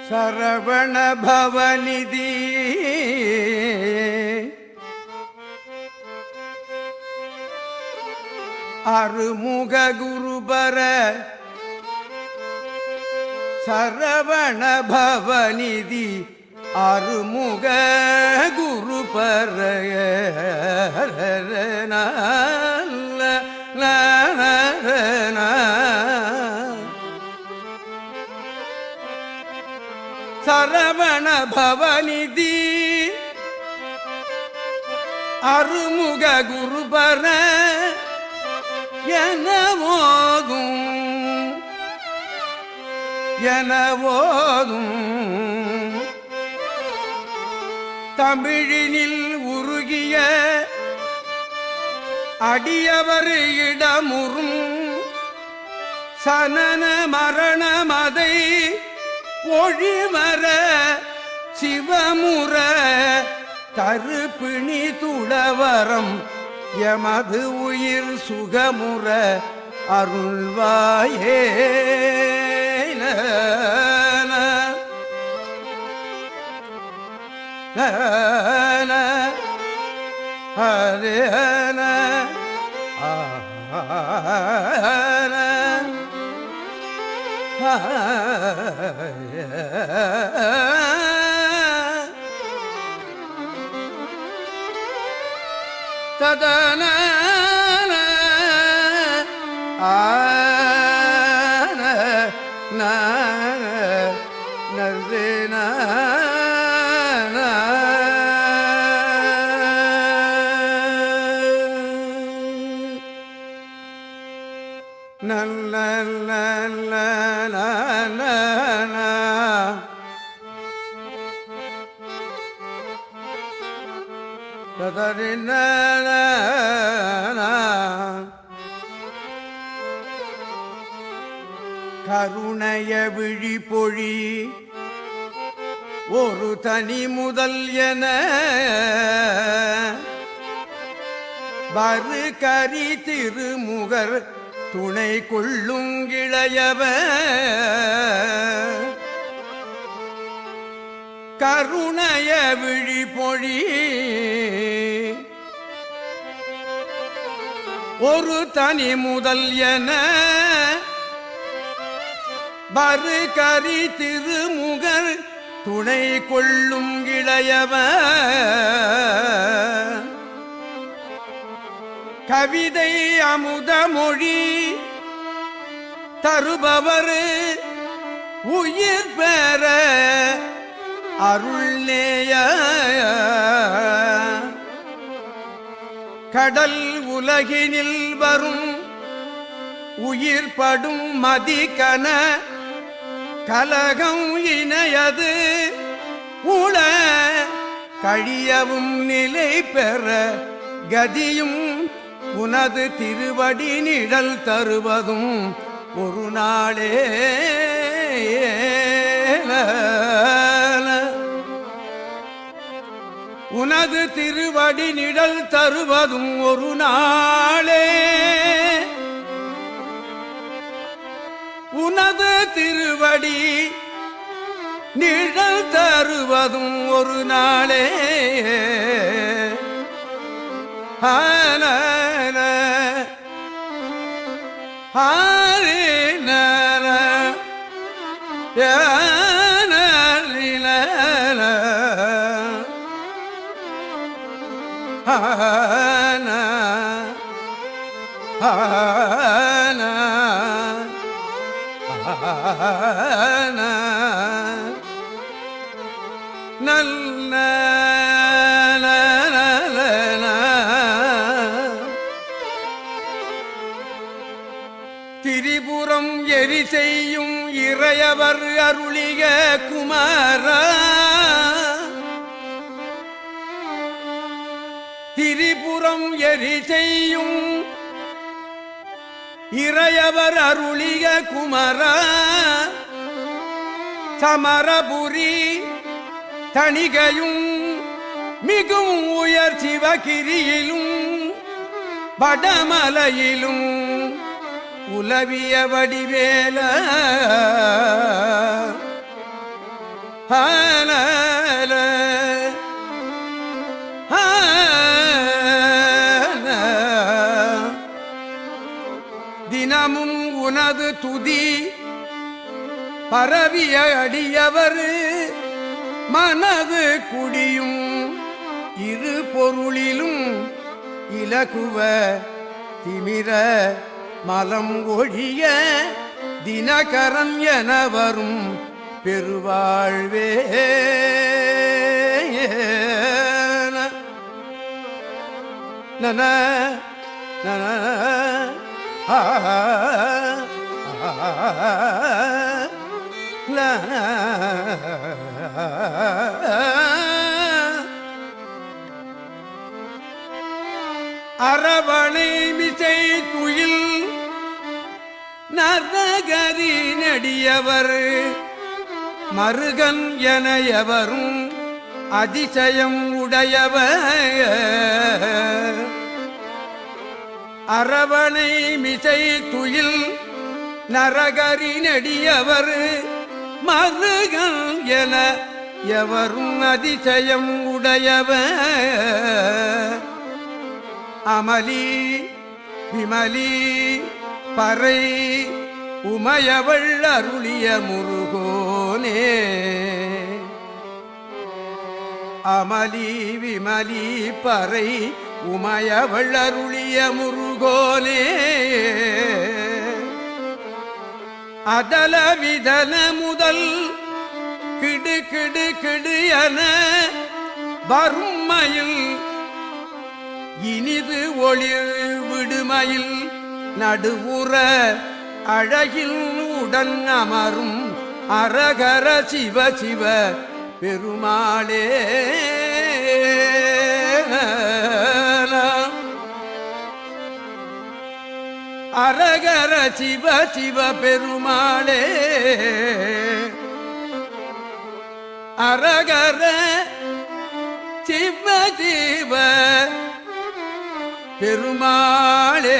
சரவண பவநிதி அருமுக குருபர சரவண பவநிதி அருமுக குருபர சரவண பவநிதி அருமுக குருபர எனவோதும் தமிழினில் உருகிய அடியவர் இடமுறும் சனன மரணமதை ஒழிமர சிவமுற தருப்பிணி துளவரம் எமது உயிர் சுகமுற அருள்வாயே ஹரே ததன கருணைய விழிப்பொழி ஒரு தனி முதல் என வரு கரி திருமுகர் துணை கொள்ளுங்கிளையவ கருணைய விழிப்பொழி ஒரு தனி முதல் என வரு கரி திருமுகர் துணை கொள்ளும் இளையவ கவிதை அமுத மொழி தருபவர் உயிர் பெற அருள்நேய கடல் உலகினில் வரும் உயிர் படும் மதிக்கன கலகம் இணையது உள கழியவும் நிலை பெற கதியும் உனது திருவடி நிழல் தருவதும் ஒரு நாளே உனது திருவடி நிழல் தருவதும் ஒரு நாளே உனது திருவடி நிழல் தருவதும் ஒரு நாளே நல்ல திரிபுரம் எரி செய்யும் இறையவர் அருளிக குமாரா திரிபுரம் எரி செய்யும் இறையவர் அருளிக குமரா சமரபுரி தணிகையும் மிகும் உயர் சிவகிரியிலும் வடமலையிலும் உலவிய வடிவேல உனது துதி பரவிய அடியவர் மனது குடியும் இரு பொருளிலும் இலகுவ திமிர மலம் ஒழிய தினகரன் என வரும் பெருவாழ்வே நன நன அரவணை மிசை துயில் நரகரி நடியவர் மருகன் என எவரும் அதிசயம் உடையவர் அரவணை மிசை துயில் நரகரி நடியவர் மருகன் என எவரும் அதிசயம் உடையவர் அமலி விமலி பறை உமையவள் அருளிய முருகோனே அமலி விமலி பறை உமையவள் அருளிய முருகோனே அதல விதன முதல் கிடு கிடு கிடு என வறுமையில் இனிது ஒளிர் விடுமையில் நடுவுற அழகில் உடன் அமரும் அரகர சிவ சிவ பெருமாளே அரகர சிவ சிவ பெருமாளே அரகர சிவ சிவ பெருமாளே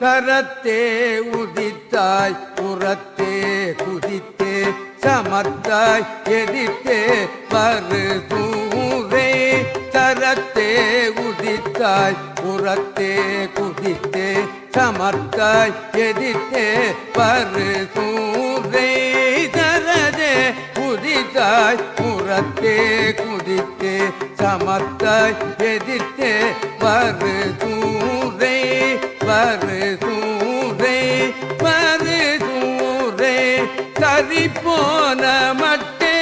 தரத்தே உதித்தாய் புறத்தே குதித்தே சமத்தாய் எதிர்த்தே வரு தூரே தரத்தே உதித்தாய் புறத்தே குதித்தே சமத்தாய் எதிர்த்தே வரு தூரே தரதே உதித்தாய் புறத்தே குதித்தே சமத்தாய் எதிர்த்தே வரு தூரே வரு தூரே வரு தூரே கரி போன மட்டே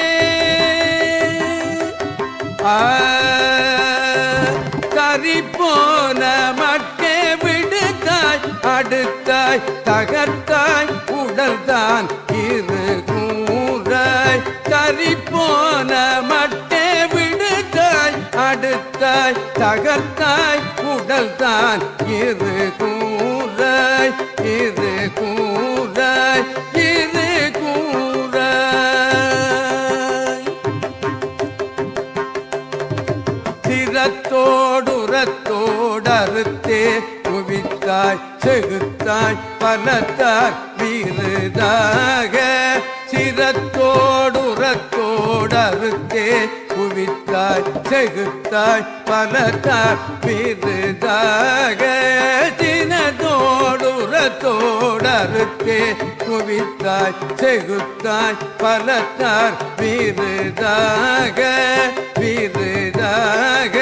கரி போன மட்டே விடுத்தாய் அடுத்தாய் தகர்த்தாய் உடல்தான் இரு கூறாய் கரி போன மட்டே விடுத்தாய் அடுத்தாய் தகர்த்தாய் உடல்தான் இரு கூறாய் இரு கூறாய் இரு கூறாய் சிரத்தோடுரத்தோடறுத்தே குவித்தாய் செகுத்தாய் பலத்தார் வீறுதாக சிரத்தோடுரத்தோடறுத்தே குவித்தாய் செகுத்தாய் பலத்தார் வீறுதாக சினதோடுரத்தோடறுத்தே குவித்தாய் செகுத்தாய் பலத்தார் வீறுதாக வீறுதாக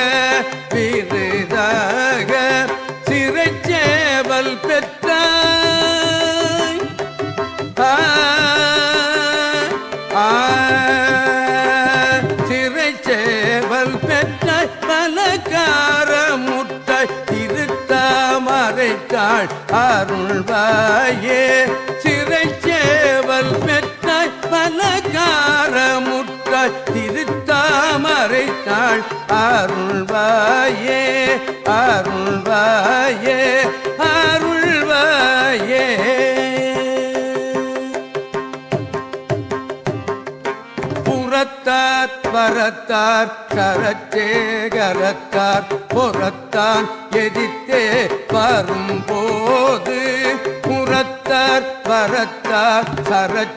வீறுதாக சிறைச்சேவல் பெற்றாய் சிறைச்சேவல் பெற்றாய் பலகார முட்டாய் திருத்தாமரைத்தாள் அருள்வாயே சிறைச்சேவல் பெற்றாய் பலகார முட்டாய் மறைத்தாள் அருள்வாயே அருள்வாயே அருள்வாயே. புறத்தார் வரத்தார் கரச்சேகரத்தார் புறத்தான் எதித்தே வரும்போது புறத்தார் வரத்தார் சரச்சேகரத்தார்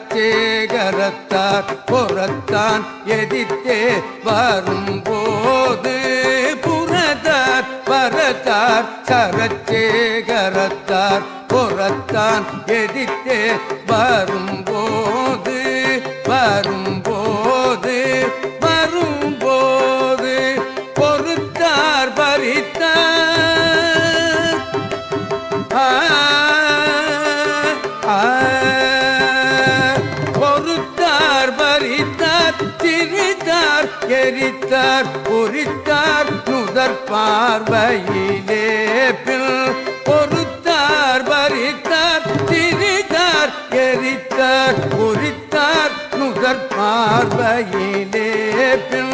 புறத்தான் எதித்தே வரும்போது புறத்தார் வரத்தார் சரச்சேகரத்தார் புறத்தான் எதித்தே வரும்போது வரும்போது வரும்போது பொறுத்தார் பறித்தார் பொறுத்தார் பறித்தார் திரித்தார் எரித்தார் பொறித்தார் நுதற் பார்வையிலே பில் பொறுத்தார் பறித்தார் திரித்தார் எரித்தார் பொறித்தார் நுதற் பார்வையிலே பில்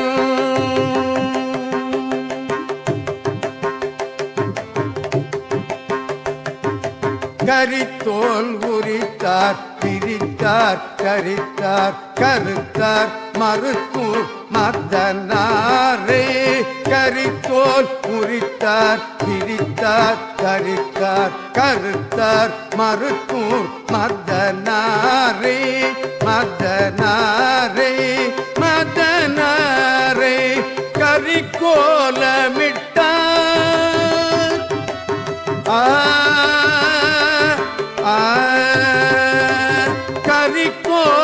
கரித்தோல் உரித்தார் பிரித்தார் கரித்தார் கருத்தார் மறுத்தூர் மதனாரே கரித்தோல் உரித்தார் பிரித்தார் கரித்தார் கருத்தார் மறுத்தூர் மதனாரே மதனாரே மதனாரே கரிக்கோலமிட்டார்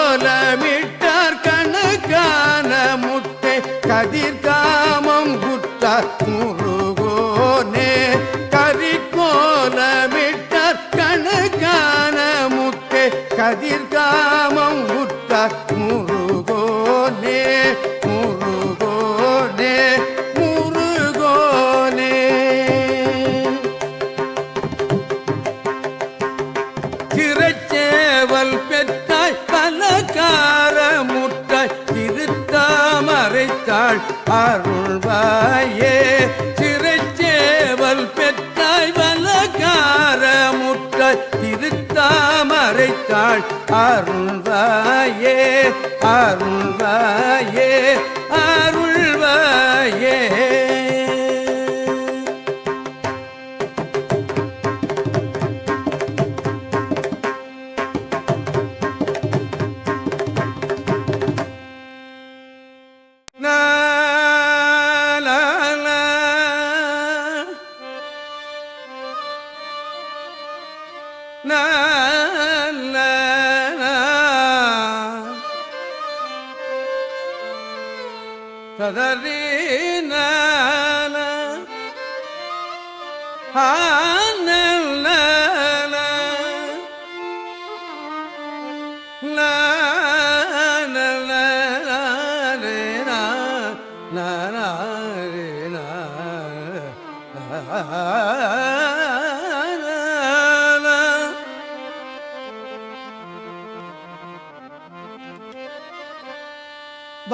கரிக்கோலமிட்டார் கணக்கான முட்டை கதிர்காமம் குத்தார் முருகோனே கரிக்கோலமிட்டார் கணக்கான முட்டை கதிர்காமம் குத்தார் முருகோனே முருகோனே முருகோனே. திரைச்சேவல் பெற்றாய் பலகார முட்டாய் திருத்தாமரைத்தாள் அருள்வாயே திரைச்சேவல் பெற்றாய் பலகார முட்டாய் திருத்தாமரைத்தாள் அருள்வாயே அருள்வாயே அருள்வாயே.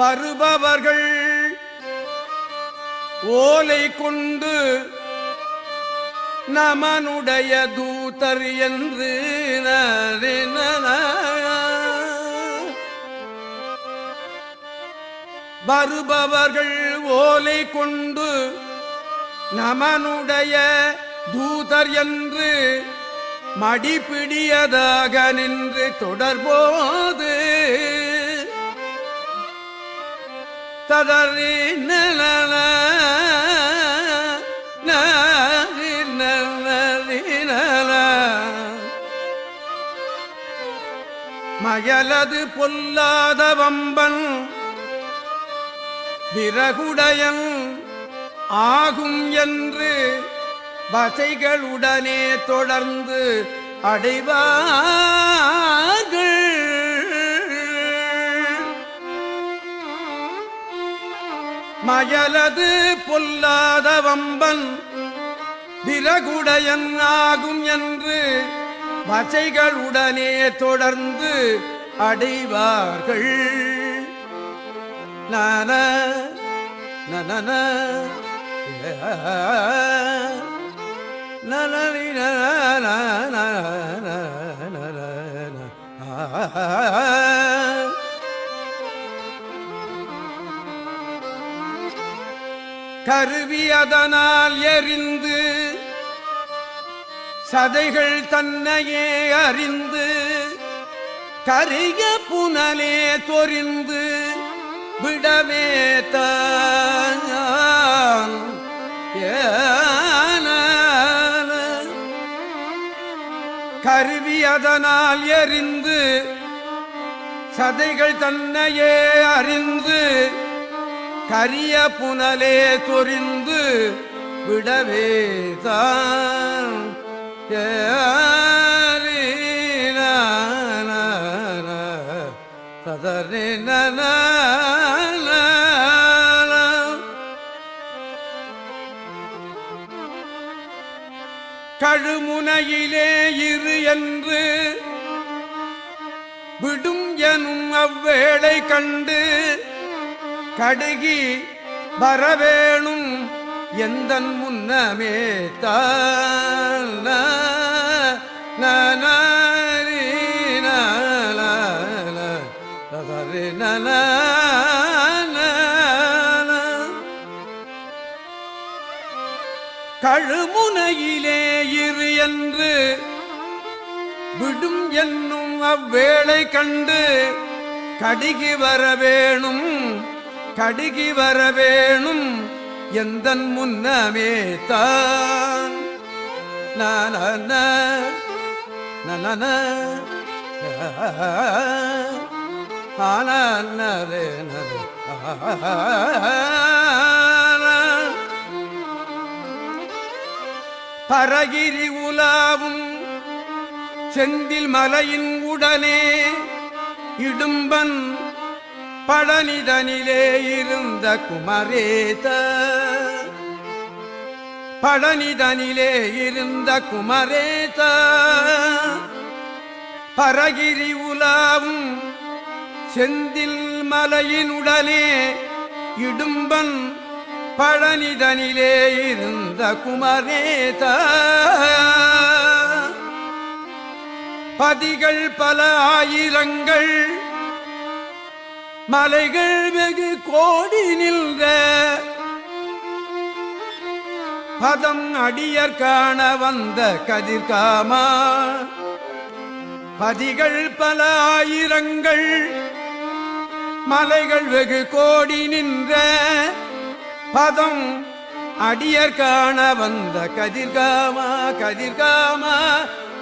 வருபவர்கள் ஓலை கொண்டு நமனுடைய தூதர் என்று வருபவர்கள் ஓலை கொண்டு நமனுடைய தூதர் என்று மடிப்பிடியதாக நின்று தொடர்போது ததறி நல மயலது பொல்லாத வம்பன் விறகுடையன் ஆகும் என்று வசைகளுடனே தொடர்ந்து அடைவார்கள். மயலது பொல்லாத வம்பன் விறகுடையன் ஆகும் என்று வசைகளுடனே தொடர்ந்து அடைவார்கள். நான நன நனி கருவி அதனால் எரிந்து சதைகள் தன்னையே அறிந்து கரிய புனலே தொரிந்து விடவே தான் கருவி அதனால் எரிந்து சதைகள் தன்னையே அறிந்து கரிய புனலே தொரிந்து விடவேதான் சதரே நன கழுமுனையிலே இரு என்று விடும் எனும் அவ்வேளை கண்டு கடுகி வரவேணும் எந்தன் முன்னமே தான கழுமுனையிலே இரு என்று விடும் என்னும் அவ்வேளை கண்டு கடுகி வரவேணும் கடுகி வரவேணும் எந்தன் முன்னமே தான் நன நன ஆனே பரகிரி உலாவும் செந்தில் மலையின் உடனே இடும்பன் பழனிதனிலே இருந்த குமரேத பழனிதனிலே இருந்த குமரேத பரகிரி உலாவும் செந்தில் மலையின் உடனே இடும்பன் பழனிதனிலே இருந்த குமரேத பதிகள் பல ஆயிரங்கள் மலைகள் வெகு கோடி நின்ற பதம் அடியர் காண வந்த கதிர்காமா பதிகள் பல ஆயிரங்கள் மலைகள் வெகு கோடி நின்ற பதம் அடியர் காண வந்த கதிர்காமா கதிர்காமா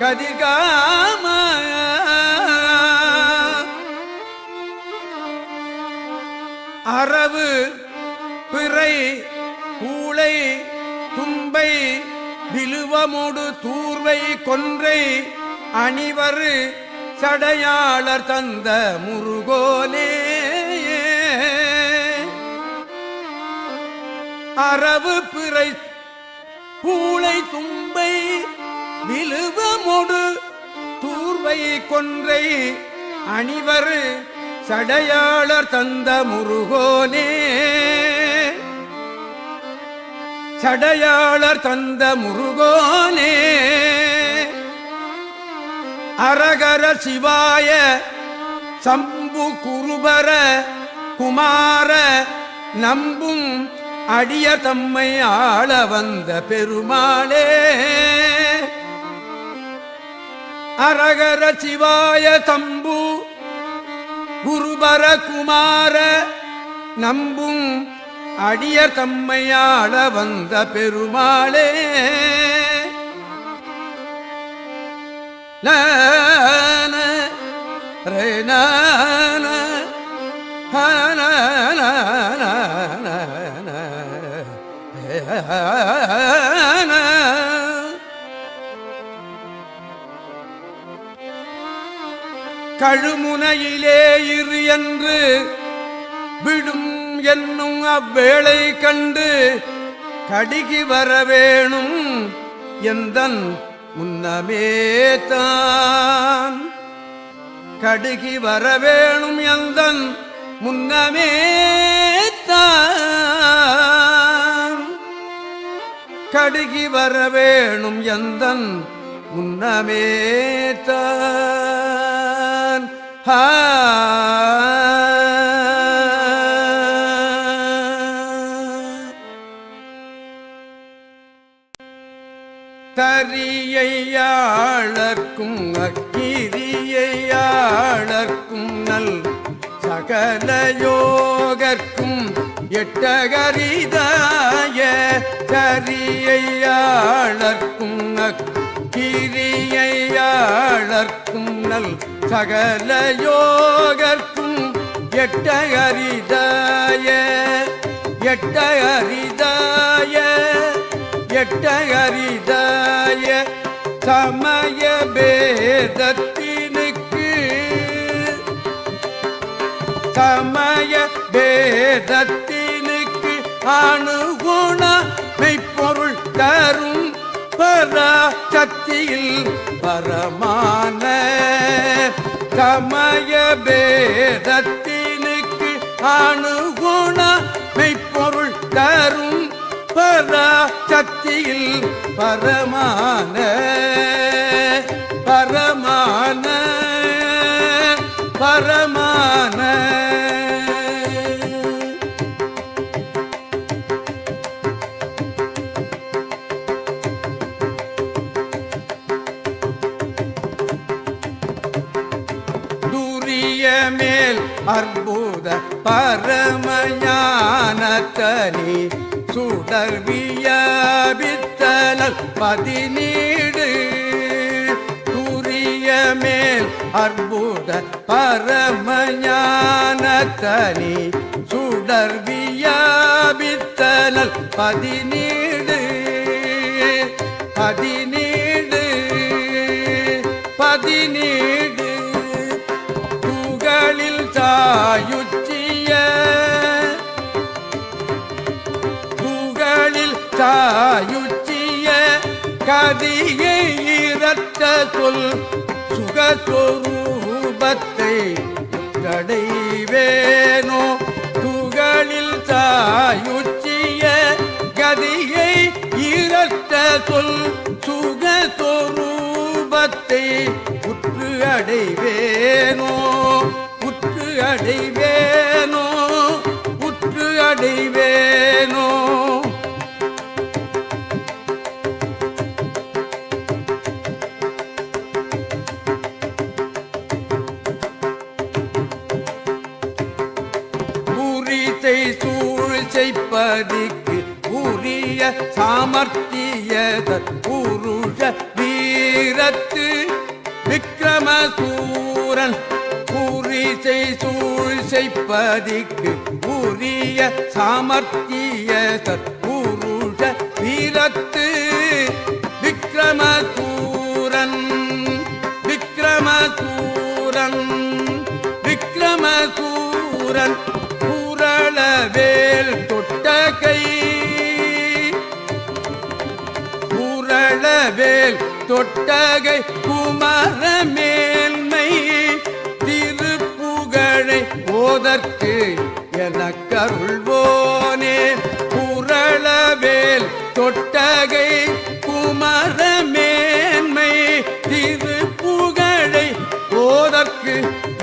கதிர்காமா அரவு பிறை கூளை தும்பை விலுவமோடு தூர்வை கொன்றை அணிவரு சடையாளர் தந்த முருகோனே அரவு பிறை கூளை தும்பை விலுவமோடு தூர்வை கொன்றை அணிவரு சடையாளர் தந்த முருகோனே சடையாளர் தந்த முருகோனே அரகர சிவாய சம்பு குருபர குமார நம்பும் அடிய தம்மை ஆள வந்த பெருமாளே அரகர சிவாய தம்பு குருபர குமார நம்பும் அடிய தம்மையாள வந்த பெருமாளே நன ரே நன ஹன கழுமுனையிலே இரு என்று விடும் என்னும் அவ்வேளை கண்டு கடுகி வரவேணும் எந்தன் முன்னமே தான் கடுகி வரவேணும் எந்தன் முன்னமே தான் கடுகி வர வேணும் எந்தன் முன்னமே தான் தரியையாளர்க்கும் அக்கிரியையாளர்க்கும் நல் சகல யோகர்க்கும் எட்டகரிதாய தரியையாளர்க்கும் அக்கிரியையாளர்க்கும் நல் சகல யோகர்க்கும் எட்டகரிதாய எட்டகரிதாய எட்டகரிதாய சமய பேதத்தினுக்கு சமய பேதத்தினுக்கு அணுகுண மெய்ப்பொருள் தரும் பராசக்தியில் பரமான சமய பேதத்தினுக்கு அணுகுண மெய்ப்பொருள் தரும் பராசக்தியில் பரமான பரமான பரமான துரிய மேல் அற்புத பரமஞானத்தனி சுடர்வியபித்தனல் பதினீடு துரிய மேல் அற்புத பரமஞானத்தனி சுடர்வியபித்தனல் பதினீடு பதினீடு பதினீடு துகளில் சாயுச்சிய சாயுச்சிய கதியை இரத்த சொல் சுகஸ்வரூபத்தை தடைவேனோ துகளில் சாயுச்சிய கதியை இரத்த சொல் சுகஸ்வரூபத்தை உற்று அடைவேனோ உற்று அடைவேனோ உற்று அடைவேனோ சூழ்ச்சைப்பதிக்கு உரிய சாமர்த்தியத புருஷ வீரத்து விக்ரமசூரன் புரிசை சூழ்ச்சைப்பதிக்கு உரிய சாமர்த்தியத புருஷ வீரத்து விக்ரமசூரன் விக்ரமசூரன் விக்ரமசூரன் வேல் தொட்டகை புரளவேல் தொட்டகை குமர மேன்மை திருப்புகழை ஓதற்கு எனக்கருள்வோனே புரளவேல் தொட்டகை குமர மேன்மை திருப்புகழை ஓதற்கு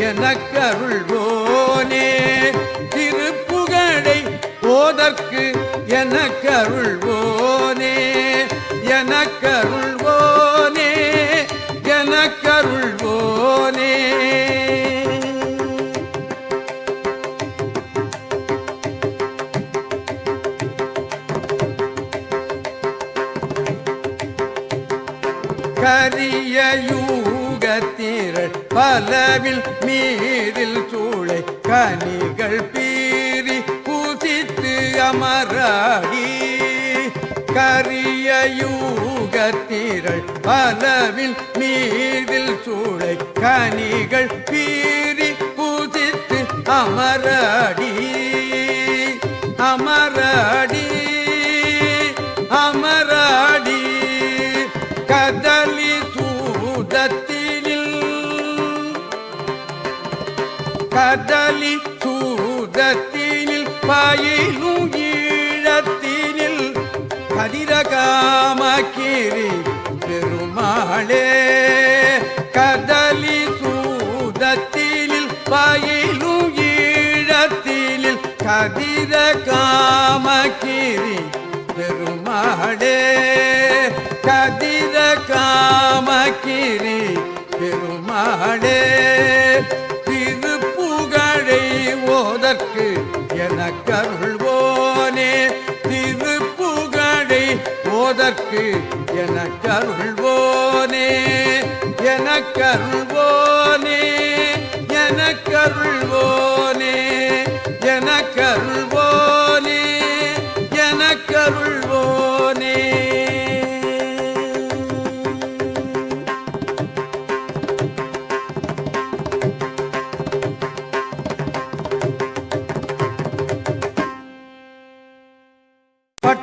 எனக்கருள்வோனே ஓதற்கு எனக்கருள்வோனே எனக்கருள்வோனே எனக்கருள்வோனே கரிய யூகத்திரள் பலவில் மீதில் சூளை கனிகள் பீறி பூசித்து அமராடி கரிய யூகத்திரள் பலவில் மீதில் சூளை கனிகள் பீறி பூசித்து அமராடி அமராடி அமராடி கதலி சூதத்தினில் கதலி சூதத்தினில் பயிலும் ஈழ கதிரகாமகிரி பெருமாளே கதலி சூதத்தினில் பயிலும் ஈழத்தினில் கதிரகாமகிரி பெருமாளே கதிரகாமகிரி பெருமாளே திருப்புகழை ஓதற்கு எனக்கருள்வோனே திருப்புகழை ஓதற்கு எனக்கருள்வோனே எனக்கருள்வோனே எனக்கருள்வோனே எனக்கருள்வோனே எனக்கருள்வோனே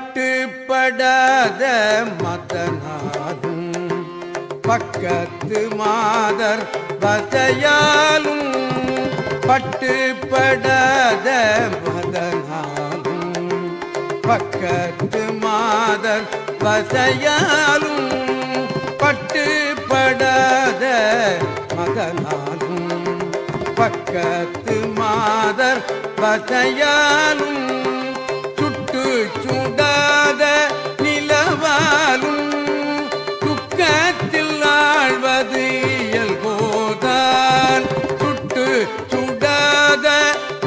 பட்டுப்படாத மதனாலும் பக்கத்து மாதர் வதையாலும் பட்டுப்படாத மதனாலும் பக்கத்து மாதர் வதையாலும் பட்டுப்படாத மதனாலும் பக்கத்து மாதர் வதையாலும் சுடாத நிலவாலும் துக்கத்தில் ஆழ்வது இயல்போதான் சுட்டு சுடாத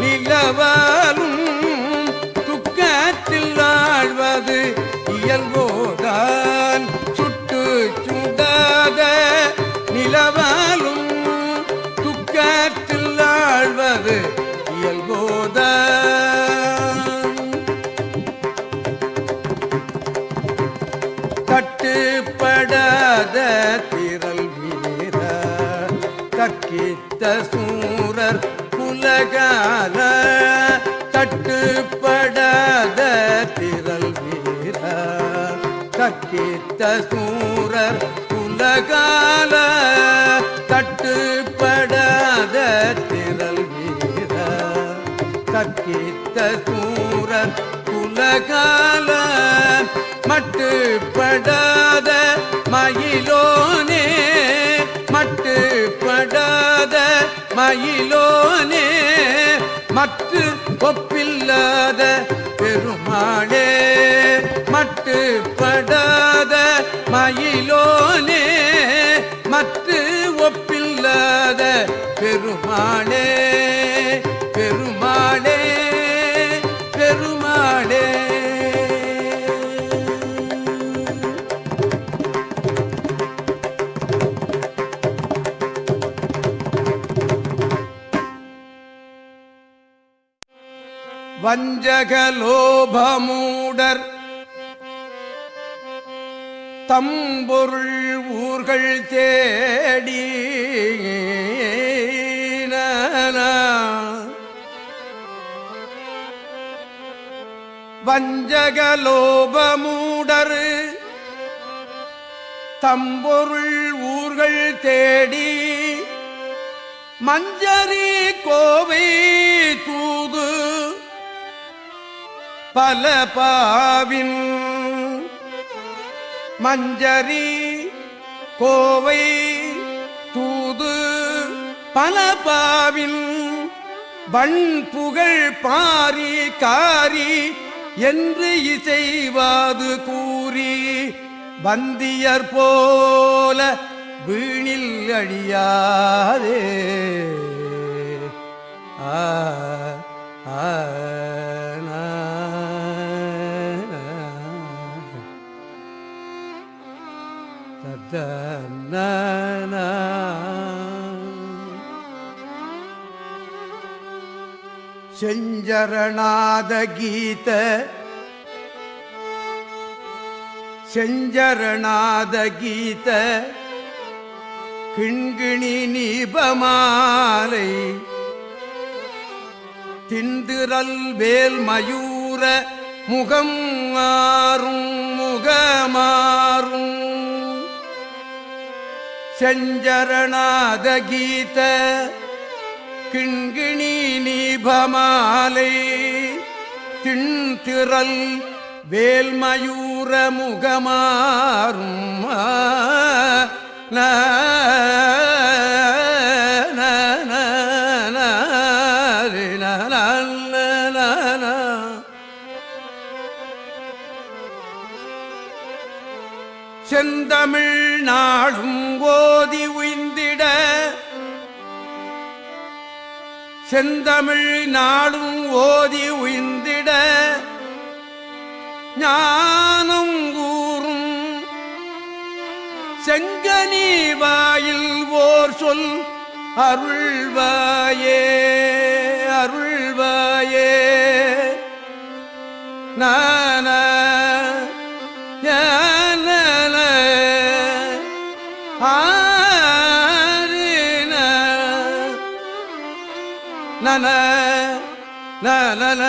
நிலவாலும் துக்கத்தில் ஆழ்வது இயல்போதான் சுட்டு சுடாத நிலவாலும் துக்கத்தில் ஆழ்வது இயல்போதான் தட்டுப்படாத திரள் வீர தக்கித்த சூரர் புலகால தட்டுப்படாத திரள் வீர தக்கித்த சூரர் புலகால தட்டுப்படாத திரள் வீர தக்கித்த சூரர் புலகால மட்டுப்படாத மயிலோனே மட்டுப்படாத மயிலோனே மற்ற ஒப்பில்லாத பெருமாளே மட்டுப்படாத மயிலோனே மற்ற ஒப்பில்லாத பெருமாளே பெருமாளே பெருமாளே வஞ்சகலோபமூடர் தம்பொருள் ஊர்கள் தேடி வஞ்சகலோபமூடர் தம்பொருள் ஊர்கள் தேடி மஞ்சரி கோவை தூது பல பாவின் மஞ்சரி கோவை தூது பல பாவின் வண்புகழ் பாரி காரி என்று இசைவாது கூறி வந்தியர் போல வீணில் அழியாதே ஆ செஞ்சரணாத கீத செஞ்சரணாத கீத கிண்கிணி நீபமாலை திந்திரல் வேல் மயூர முகம் மாறும் முகமாறும் செஞ்சரணாத கீத கிண்கிணி நீபமாலை திண்திரல் வேல்மயூர முகமாறும் செந்தமிழ் நாளும் ஓதி உய்ந்திட செந்தமிழ் நாளும் ஓதி உய்ந்திட ஞானம் கூறும் செங்கனி வாயில் ஓர் சொல் அருள்வாயே அருள்வாயே நான நன நன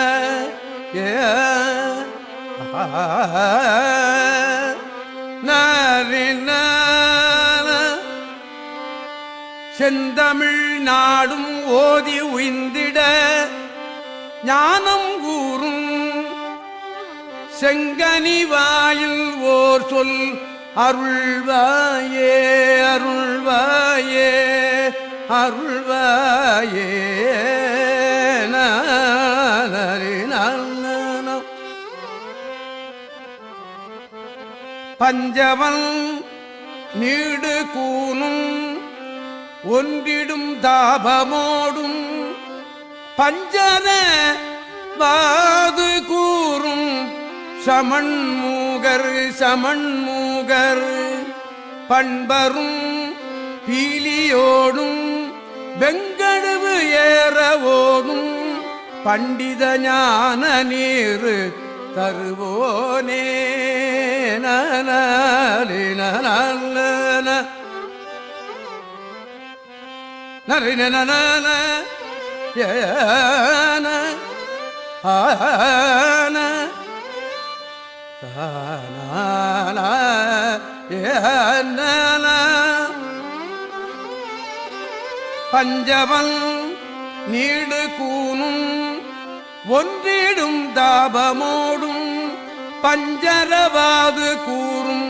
செந்தமிழ் நாடும் ஓதி உய்ந்திட ஞானம் கூறும் செங்கனி வாயில் ஓர் சொல் அருள்வாயே அருள்வாயே அருள்வாயே பஞ்சவன் நீடு கூனும் ஒன்றிடும் தாபமோடும் பஞ்சன வாது கூறும் சமன்மூகர் சமன்மூகர் பண்பரும் பீலியோடும் வெங்கடுவு ஏறவோடும் பண்டித ஞான நீர் தருவோனே நரின பஞ்சவன் நீடு கூனும் ஒன்றிடும் தாபமோடும் பஞ்சரவாது கூறும்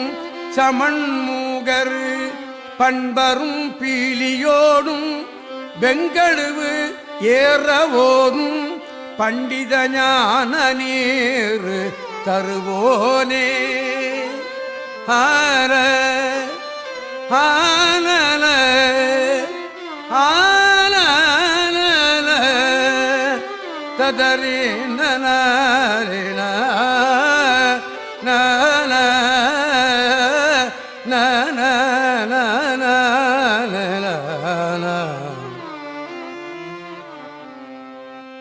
சமன்மூகர் பண்பரும் பீலியோடும் வெங்கடுவு ஏறவோதும் பண்டித ஞான நீர் தருவோனே ஆர ஆனல ஆனல ததரி நனரின நன நன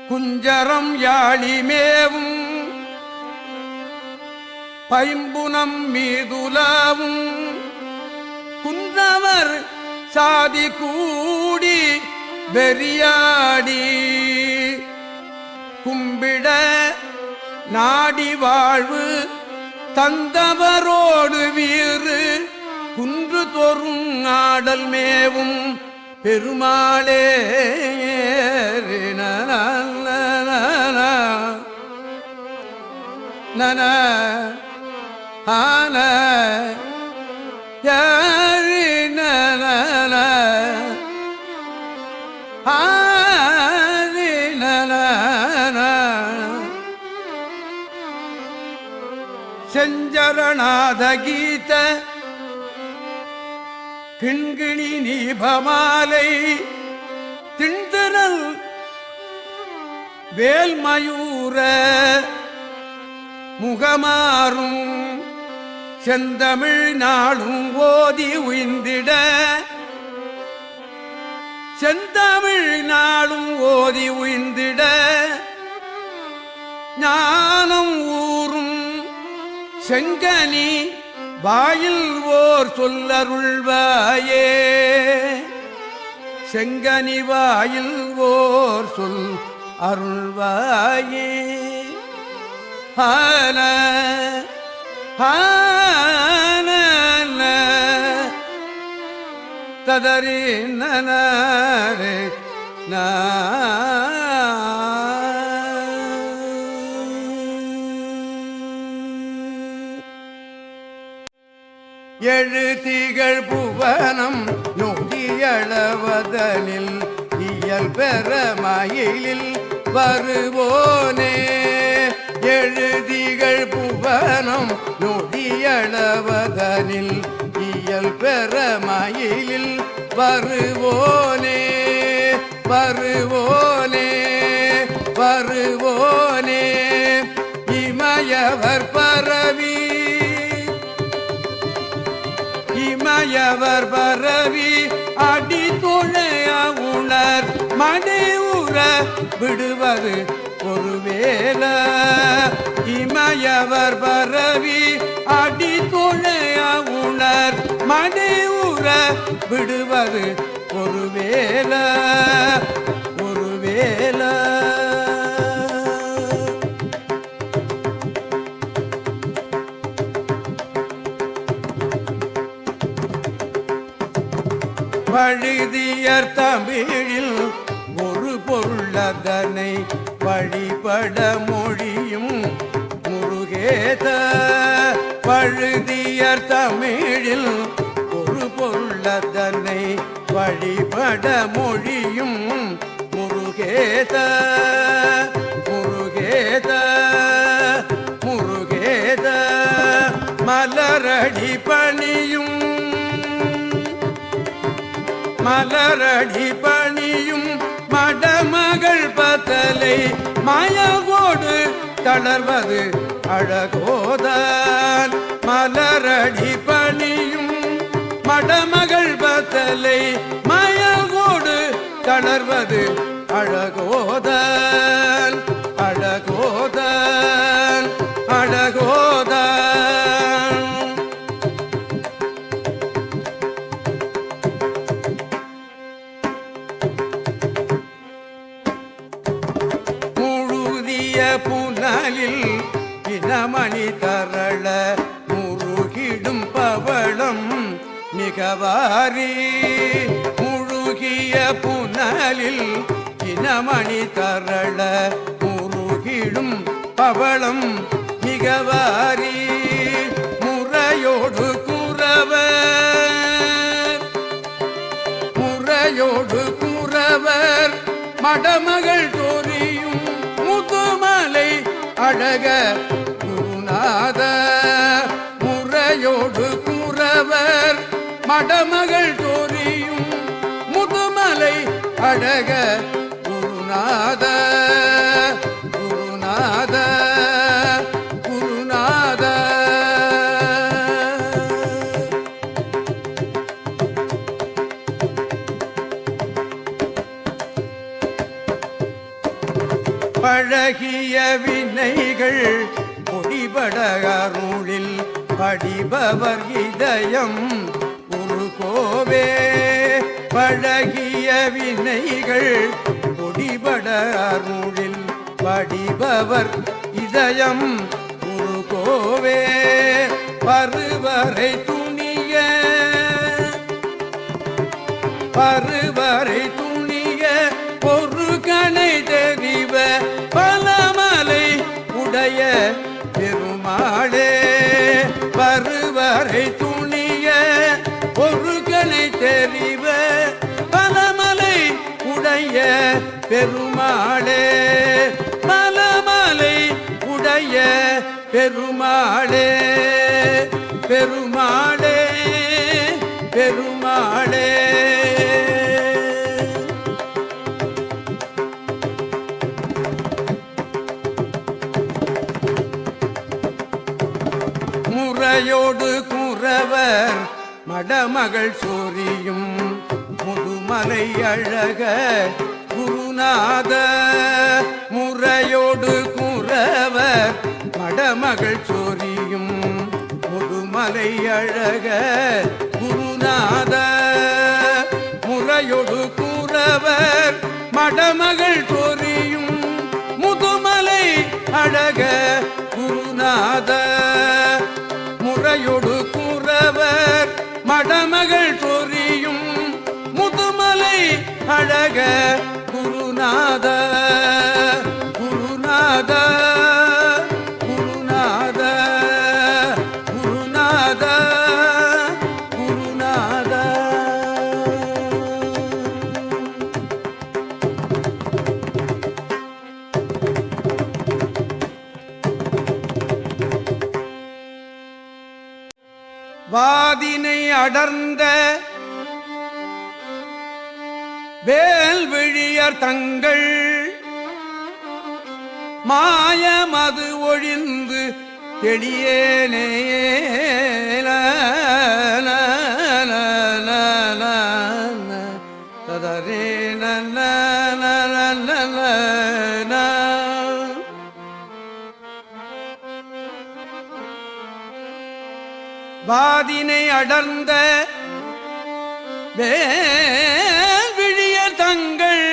குஞ்சரம் யாழிமேவும் பைம்புனம் மீதுலாவும் குன்றவர் சாதி கூடி வெறியாடி கும்பிட நாடி வாழ்வு தந்தவரோடு வீறு குன்று தோறும் ஆடல் மேவும் பெருமாளே நன ஆன யாரி நன ஆரி நன செஞ்சரணாத கீத கிண்கிணி நீபமாலை திண்திரல் வேல்மயூர முகமாறும் செந்தமிழ் நாளும் ஓதி உய்ந்திட செந்தமிழ் நாளும் ஓதி உய்ந்திட ஞானம் ஊறும் செங்கனி வாயில் ஓர் சொல்லருள்வாயே செங்கனி வாயில் ஓர் சொல் அருள்வாயே ஆன ஆன ததரி நனரே நா எழுதிகள் புவனம் நொடியளவதனில் இயல் பெற மயிலில் வருவோனே. எழுதிகள் புவனம் நொடியளவதனில் இயல் பெற மயிலில் வருவோனே. வருவோனே வருவோனே இமயவர் பரவி இமயவர் பரவி அடி துணைய உணர் மடி உற விடுவது ஒரு வேல. இமயவர் பரவி அடி துணைய உணர் மடி உற விடுவது ஒரு வேல. ஒரு வேல வழுதியர் தமிழில் ஒரு பொருளதனை வழிபட மொழியும் முருகேத. வழுதியர் தமிழில் ஒரு பொருளதனை வழிபட மொழியும் முருகேத. முருகேத முருகேத மலரடி பணியும் மலரடி பணியும் மடமகள் பத்தலை மயவோடு தளர்வது அழகோதான். மலரடி பணியும் மடமகள் பத்தலை மயவோடு தளர்வது அழகோதான். அழகோதான் அழகோதான் புனலில் இனமணி தரள முருகிடும் பவளம் மிகவாரி. முழுகிய புனலில் இனமணி தரள முருகிடும் பவளம் மிகவாரி. முறையோடு குறவர் முறையோடு குறவர் மடமகள் தோரியும் முதுமலை அழக குருநாத. முறையோடு குறவர் மடமகள் தோரியும் முதுமலை அழக குருநாத. குருநாத குருநாத பழகிய வினைகள் பொடிபட அருளில் படிபவர் இதயம் ஒரு கோவே. பழகிய வினைகள் பொடிபட அருளில் படிபவர் இதயம் ஒரு கோவே. பருவரை துணிய பருவரை துணிய ஒரு கணை தெரிவ பலமலை உடைய பெருமாளே. பருவரை துணிய ஒரு கணை தெரிவ பலமலை உடைய பெருமாளே. பலமலை உடைய பெருமாளே. பெருமாளே பெருமாளே முறையோடு குறவர் மடமகள் சோரியும் முதுமலை அழக குருநாத. முறையோடு குறவர் மடமகள் சோரியும் முதுமலை அழக குருநாத. முறையோடு குறவர் மடமகள் சோரியும் முதுமலை அழக குருநாத. முறையோடு குறவர் மடமகள் சொரியும் முதுமலை அழக குருநாத. குருநாத குருநாத குருநாத வாதினை அடர்ந்த வேல்விழியர் தங்கள் மாயமது ஒழிந்து தெளியேனே ததரே வாதினை அடர்ந்த விழிய தங்கள்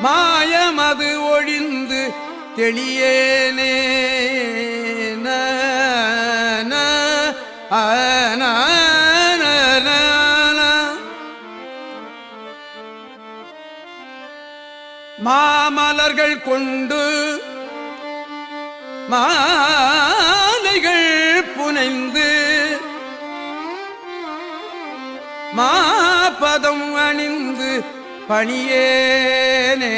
மாயமது ஒழிந்து தெளியேனே மாமலர்கள் கொண்டு மாலைகள் புனைந்து மாபதம் அணிந்து பணியேனே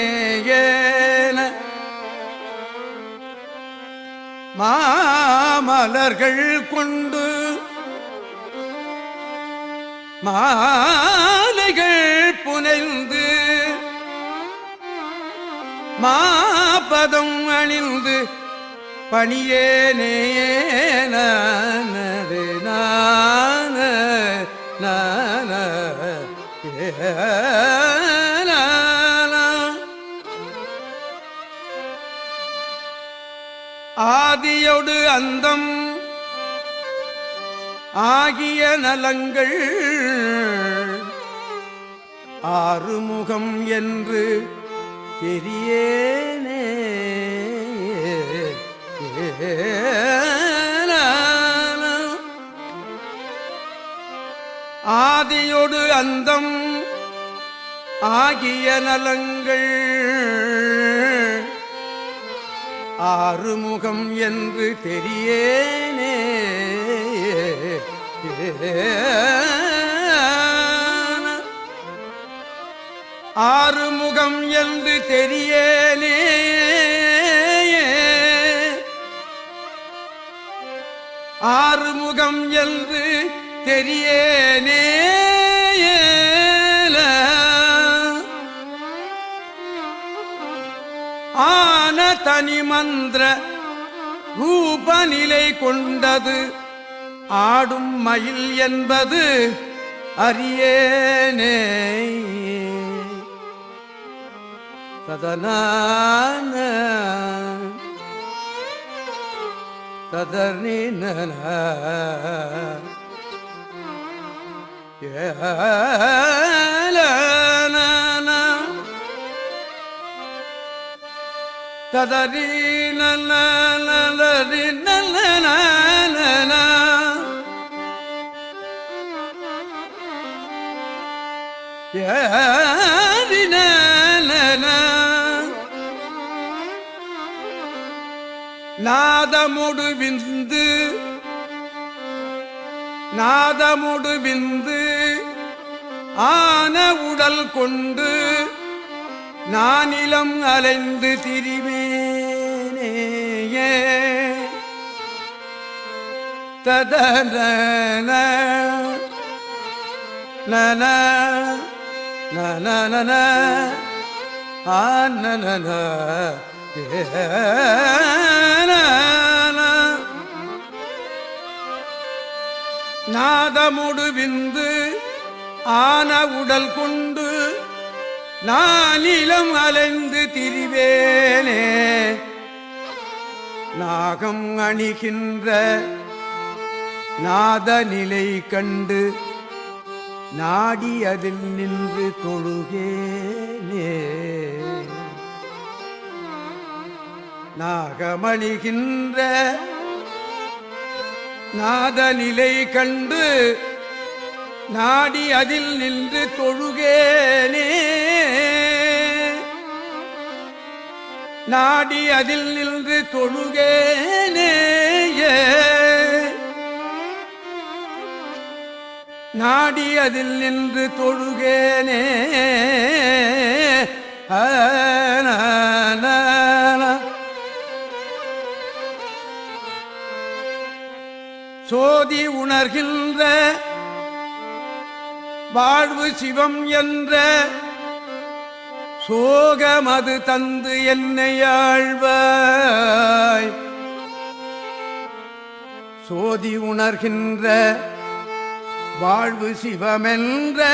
மாமலர்கள் கொண்டு மாலைகள் புனைந்து மாபதம் அணிந்து பணியேனே ஆதியோடு அந்தம் ஆகிய நலங்கள் ஆறுமுகம் என்று தெரியேனே ஆதியோடு அந்தம் ஆகிய நலங்கள் ஆறுமுகம் என்று தெரியேனே ஆறுமுகம் என்று தெரியேனே ஆறுமுகம் என்று தெரியேனே ஆன தனி மந்திர ரூபநிலை கொண்டது ஆடும் மயில் என்பது அறியேனே ததனான ததர்னின ததரி நலரி நலன நாதமுடு விந்து நாதமுடு விந்து ஆன உடல் கொண்டு நானிலம் அலைந்து திரிவேனே ததன நன நன ஆனன நாதமுடு விந்து ஆன உடல் கொண்டு நானிலம் அலைந்து திரிவேனே நாகம் அணிகின்ற நாத நிலை கண்டு நாடி அதில் நின்று தொழுகேனே நாகமணிகின்ற நாத நிலை கண்டு நாடி அதில் நின்று தொழுகேனே நாடி அதில் நின்று தொழுகேனே நாடி அதில் நின்று தொழுகேனே சோதி உணர்கின்ற வாழ்வு சிவம் என்ற சோகமது தந்து என்னை ஆழ்வாய். சோதி உணர்கின்ற வாழ்வு சிவமென்ற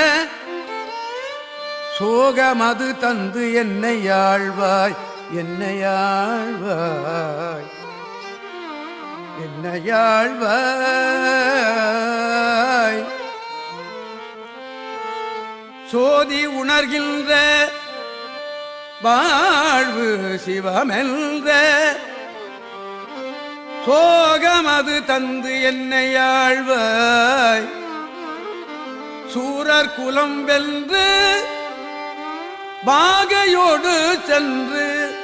சோகமது தந்து என்னை ஆழ்வாய். என்னை ஆழ்வாய். என்னை ஆழ்வாய். சோதி உணர்கின்ற வாழ்வு சிவமென்ற சோகமது தந்து என்னை ஆழ்வாய். சூரர் குலம் வென்று பாகையோடு சென்று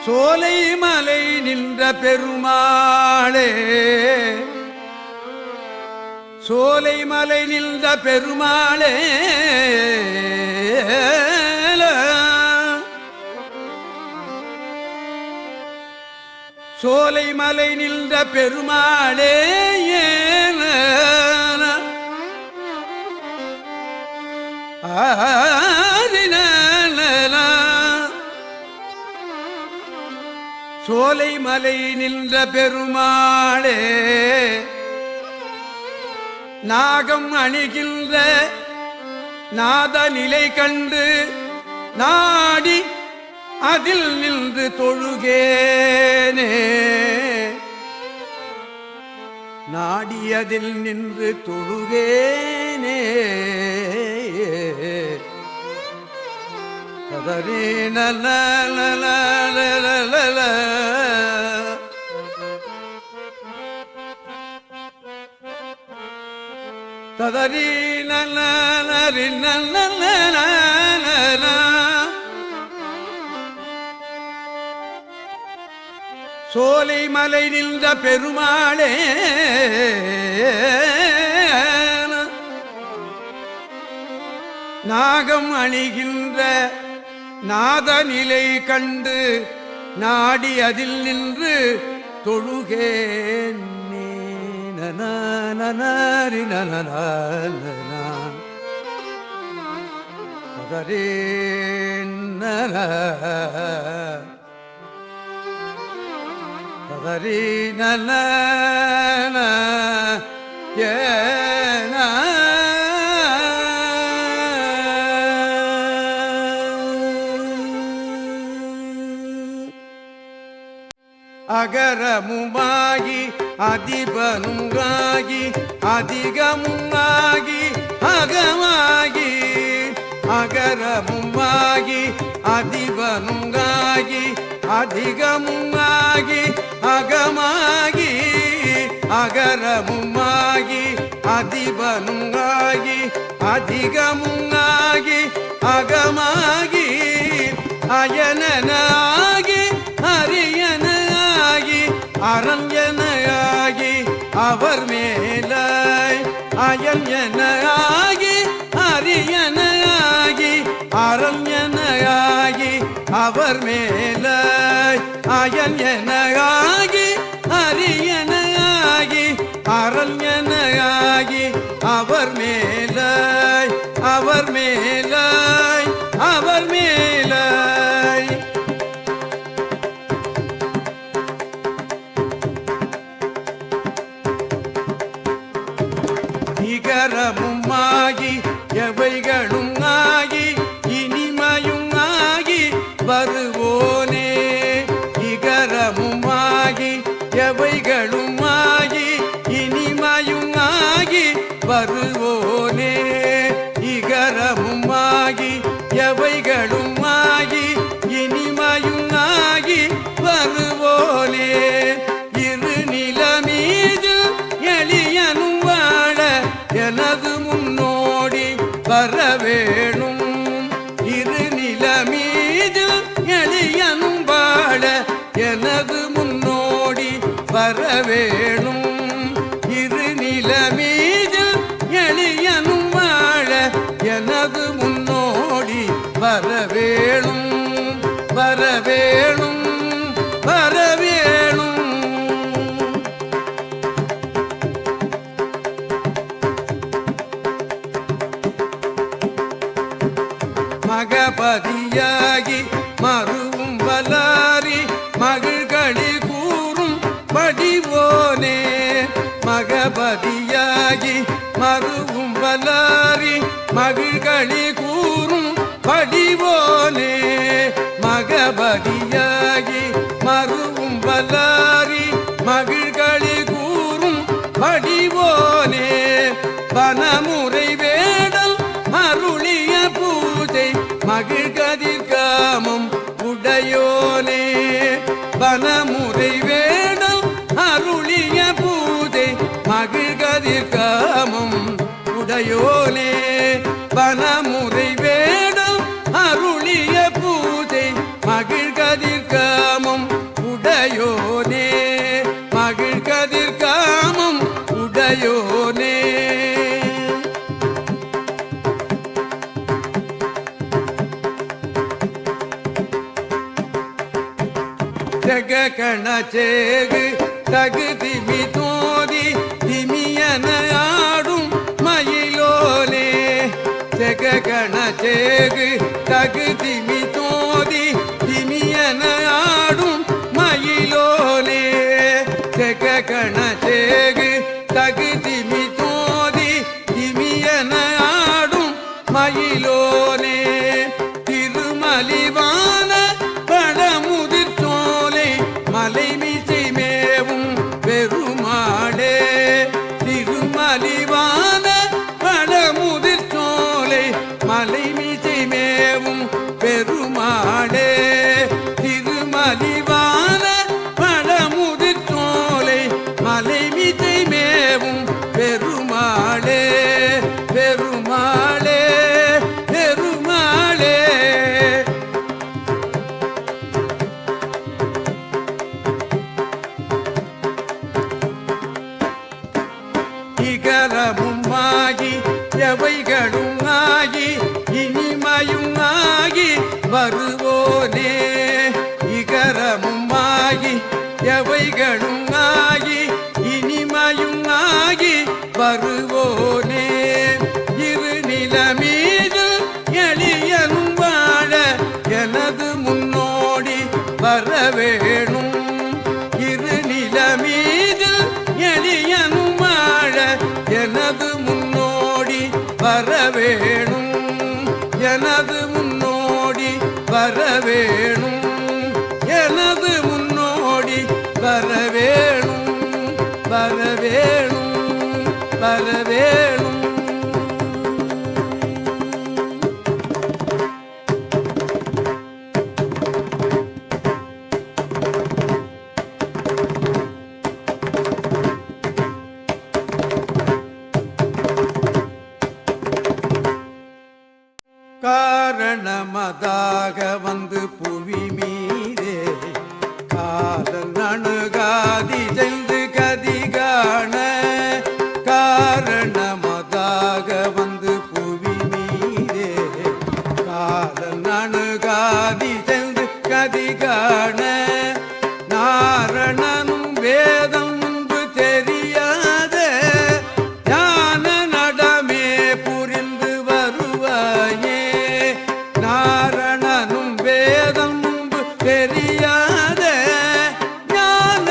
சோலை மலை நின்ற பெருமாளே. சோலை மலை நின்ற பெருமாளே. சோலை மலை நின்ற பெருமாளே. சோலை மலை நின்ற பெருமாளே. நாகம் அணிகின்ற நாத நிலை கண்டு நாடி அதில் நின்று தொழுகேனே. நாடியதில் நின்று தொழுகேனே. கதரே நல கதரி நல சோலை மலை நின்ற பெருமாளே. நாகம் அணிகின்ற நாத நிலை கண்டு நாடி அதில் நின்று தொழுகேன். கதரி நல அகரமுமாகி அதிபனுங்காகி அதிகமுமாகி அகமாகி. அகரமுமாகி அதிபனுங்காகி அதிகமுமாகி அகமாகி. அகரமுமாகி அதிபனுங்காகி அதிகமுமாகி அகமாகி. அயனனாகி அரியனாகி அரண்யனாகி அவர் மேலாய். அயன்யனாகி அரியனாகி அரண்யனாகி அவர் மேலாய். அயன்யனாகி அரியனாகி அரண்யனாகி அவர் மேலாய். அவர் மேலாய். அவர் மேலாய். இகரமுமாகி எவைகளும் ஆகி இனிமையும் ஆகி வருவோனே. இகரமுமாகி எவைகளும் ஆகி இனிமையும் ஆகி வருவோனே. இகரமுமாகி எவைகளும் ஆகி இனிமையும் ஆகி வருவோனே. இரு நிலமீது எளியனும் வாழ எனது முன்னோடி வரவேணும். இரு நிலமீது எளியனும் வாழ எனது முன்னோடி வரவேணும். இரு நிலமீது எளியனும் வாழ எனது முன்னோடி வரவேணும். வரவேணும். வரவேணும். மகிழ்களி கூறும் வடிவோனே மகபதியாகி மருவும் வல்லாரி மகிழ்களி கூறும் வடிவோனே மகபதியாகி மருவும் வல்லாரி மகிழ்களி கூறும் வடிவோனே வனமுறை வேடல் அருளிய பூஜை மகிழ்கதிர் காமம் உடையோனே வனமுறை வேடல் அருளிய பூஜை மகிழ்கதிர் காமம் உடையோனே வனமுறை வேடல் அருளிய பூஜை மகிழ்கதிர் காமம் உடையோனே மகிழ்கதிர் காமம் உடையோனே ஜககண சேகு தகுதிமி தோதி திமியன ஆடும் மயிலோனே ஜககண சேகு தகுதிமி தோதி திமியன ஆடும் மயிலோனே ஜககண சேகு தகுதிமி தோதி திமியன ஆடும் மயிலோனே திருமலிவான பழமுதிர் சோலை மலைமிசை மேவும் பெருமாளே திருமலிவான பழமுதிர் சோலை மலைமிசை மேவும் பெருமாளே திருமலிவான பழமுதிர் சோலை மலைமிசை மேவும் பெருமாளே பெருமாளே பெருமாளே இகரமும் ஆகி எவைகளும் ஆகி இனிமையும் ஆகி வருவோனே இகரமும் ஆகி எவைகளும் ஆகி இனிமையும் ஆகி வருவோனே இரு நிலமீது எளியனும் வாழ எனது முன்னோடி வரவேணும் இரு நிலமீது எளியனும் வாழ எனது முன்னோடி வரவேணும் எனது முன்னோடி வரவேணும் எனது முன்னோடி வரவேணும் வரவேணும் வரவேணும் காரணமதாக வந்து புவி மீதே காதல் அணுகாதி சென்று கதிகாண காரணமதாக வந்து புவி மீதே காதல் அணுகாதி சென்று கதிகாண நாரணனும் வேதம் முன்பு தெரியாத ஞான நடமே புரிந்து வருவாயே நாரணனும் வேதம் முன்பு தெரியாத ஞான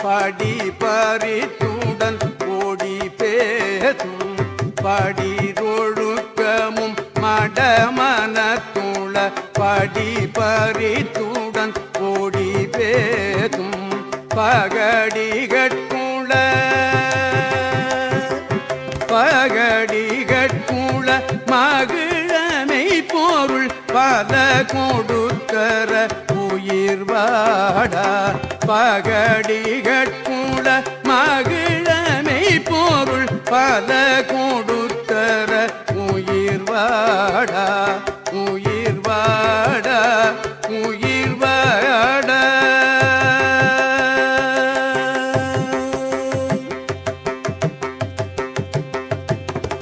படி பறித்துடன் ஓடி பேதும் படிரொழுக்கமும் மடமனத்துள படி பறித்துடன் ஓடி பேதும் பகடிகட்குள மகிழமை பொருள் பல கொடுக்கற உயிர் வாடா பகடிகட்குள மகிழமை பொருள் பல கொடுக்கற உயிர் வாடா உயிர் வாடா உயிர் வாடா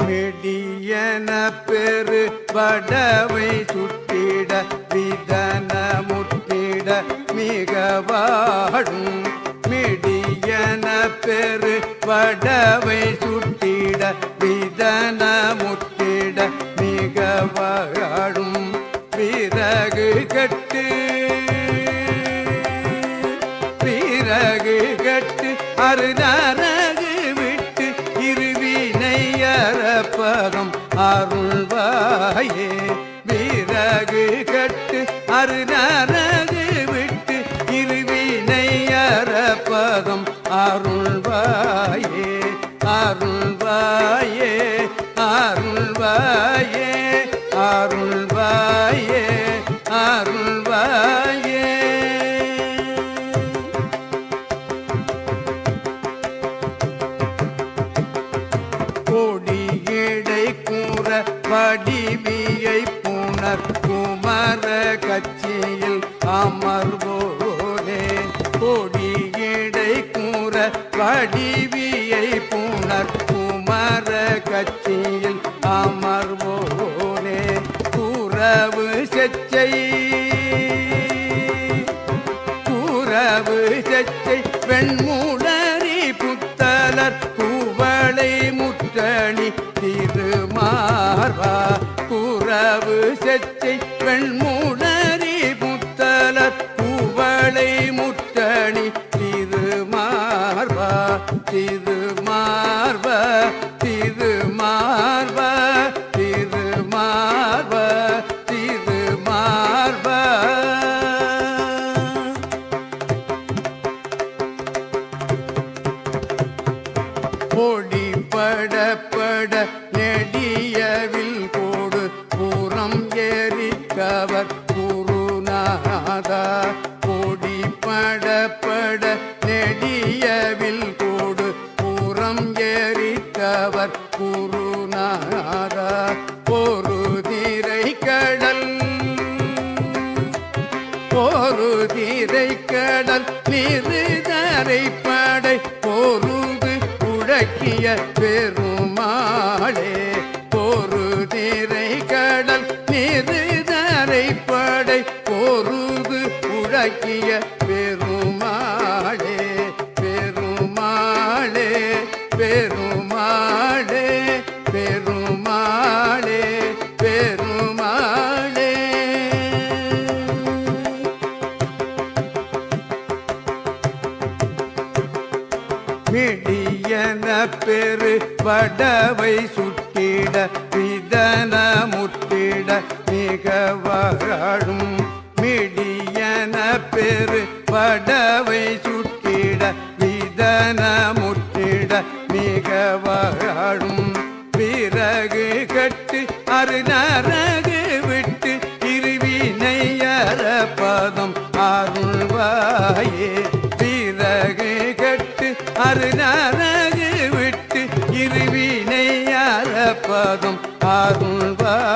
மெடியன பெரு வடவை சுட்டிட விதன முட்டிட மிக வாழும் மெடியன பெரு வடவை சுட்டிட விதன முட்டிட மிக வாழும் பிறகு கட்டு அருநரகு விட்டு இருவினை அறப்பதம் அருள்வாயே விறகு கட்டு அருநரகு விட்டு இருவினை அறப்பதம் அருள்வாயே அருள்வாயே அருள்வாயே அருள்வாயே அருள்வாயே கொடியடை கூற வடிவியை புனர் குமர கட்சியில் அமர்வோரே கொடியடை கூற வடிவியை புனர் குமர கட்சியில் அமர்வோரே குறவு செச்சை வெண்மூடரி புத்தலர் பூவளை முற்றணி திருமார்வா குறவு செச்சை வெண்மூடரி புத்தலர் பூவளை முற்றணி திருமார்வா திருமார்வா திருமார்வா திருமார்வா திருமார்வா பொடி படப்பட நெடியவில் கோடு புறம் ஏறிக்கவர் குருநாதா பொடி படப்பட நெடியவில் கோடு புறம் ஏறிக்கவர் குருநாதா பொருதிரை கடல் நிறுதரை படை பொருது உழக்கிய பெருமாளே பொருதிரை கடல் நிறுதரை படை பொருது உழக்கிய பெருமாளே பெருமாளே பெருமாளே பெருமாளே பெருமாளே மிடியன பெரு வடவை சுட்டிட விதன முட்டிட மிக வாழும் மிடியன பெரு வடவை சுட்டிட விதன முட்டிட மிக வாழும் பிறகு கட்டு அருநரகு விட்டு இருவினை அறப்பதம் அருள்வாயே பிறகு கட்டு அருநரகு விட்டு இருவினை அறப்பதம் அருள்வாயே